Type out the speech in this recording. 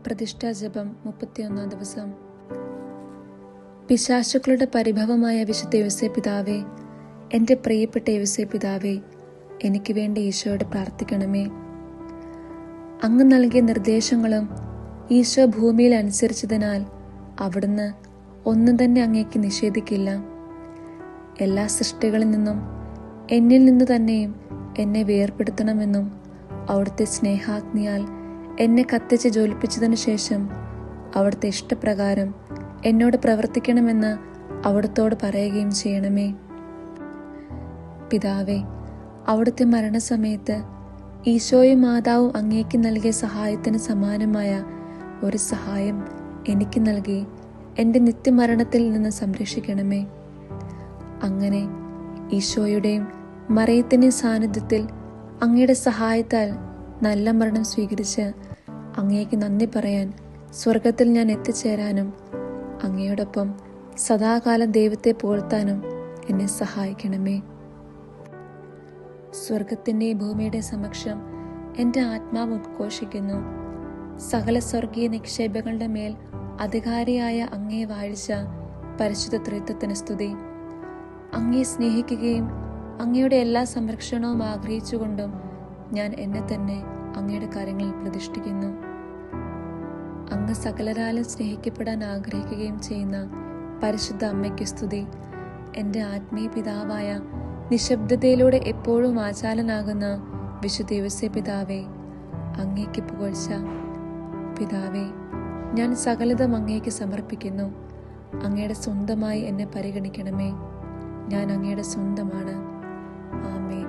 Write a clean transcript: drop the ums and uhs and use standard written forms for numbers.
പ്രതിഷ്ഠാ ജപം 31 ദിവസം. പിശാചുക്കളുടെ പരിഭവമായ വിശുദ്ധ യോസേപ്പിതാവേ, എൻ്റെ പ്രിയപ്പെട്ട യോസേപ്പിതാവേ, എനിക്ക് വേണ്ടി ഈശോയോട് പ്രാർത്ഥിക്കണമേ. അങ്ങ് നൽകിയ നിർദ്ദേശങ്ങളും ഈശോ ഭൂമിയിൽ അനുസരിച്ചതിനാൽ അവിടുന്ന് ഒന്നും തന്നെ അങ്ങേക്ക് നിഷേധിക്കില്ല. എല്ലാ സൃഷ്ടികളിൽ നിന്നും എന്നിൽ നിന്നു തന്നെയും എന്നെ വേർപെടുത്തണമെന്നും അവിടുത്തെ സ്നേഹാഗ്നിയാൽ എന്നെ കത്തിച്ച് ജ്വലിപ്പിച്ചതിനു ശേഷം അവിടുത്തെ ഇഷ്ടപ്രകാരം എന്നോട് പ്രവർത്തിക്കണമെന്ന് അവിടുത്തോട് പറയുകയും ചെയ്യണമേ. പിതാവേ, അവിടുത്തെ മരണസമയത്ത് ഈശോയും മാതാവും അങ്ങേക്ക് നൽകിയ സഹായത്തിന് സമാനമായ ഒരു സഹായം എനിക്ക് നൽകി എൻ്റെ നിത്യമരണത്തിൽ നിന്ന് സംരക്ഷിക്കണമേ. അങ്ങനെ ഈശോയുടെയും മറിയത്തിൻ്റെയും സാന്നിധ്യത്തിൽ അങ്ങയുടെ സഹായത്താൽ നല്ല മരണം സ്വീകരിച്ച് അങ്ങേക്ക് നന്ദി പറയാൻ സ്വർഗത്തിൽ ഞാൻ എത്തിച്ചേരാനും അങ്ങയോടൊപ്പം സദാകാലം ദൈവത്തെ പുകഴ്ത്താനും എന്നെ സഹായിക്കണമേ. സ്വർഗത്തിൻ്റെയും ഭൂമിയുടെ സമക്ഷം എൻ്റെ ആത്മാവ് ഉദ്ഘോഷിക്കുന്നു. സകല സ്വർഗീയ നിക്ഷേപങ്ങളുടെ മേൽ അധികാരിയായ അങ്ങയെ വാഴിച്ച പരിശുദ്ധ ത്രിത്വത്തിന് സ്തുതി. അങ്ങയെ സ്നേഹിക്കുകയും അങ്ങയുടെ എല്ലാ സംരക്ഷണവും ആഗ്രഹിച്ചുകൊണ്ടും ഞാൻ എന്നെ തന്നെ അങ്ങയുടെ കാര്യങ്ങളിൽ പ്രതിഷ്ഠിക്കുന്നു. അങ്ങ് സകലരാലും സ്നേഹിക്കപ്പെടാൻ ആഗ്രഹിക്കുകയും ചെയ്യുന്ന പരിശുദ്ധ അമ്മയ്ക്ക് സ്തുതി. എൻ്റെ ആത്മീയ പിതാവായ നിശബ്ദതയിലൂടെ എപ്പോഴും വാചാലനാകുന്ന വിശുദ്ധ യോസേപ്പിതാവേ, അങ്ങേക്ക് പുകഴ്ച. പിതാവേ, ഞാൻ സകലതും അങ്ങേക്ക് സമർപ്പിക്കുന്നു. അങ്ങയുടെ സ്വന്തമായി എന്നെ പരിഗണിക്കണമേ. ഞാൻ അങ്ങയുടെ സ്വന്തമാണ്. ആമേൻ.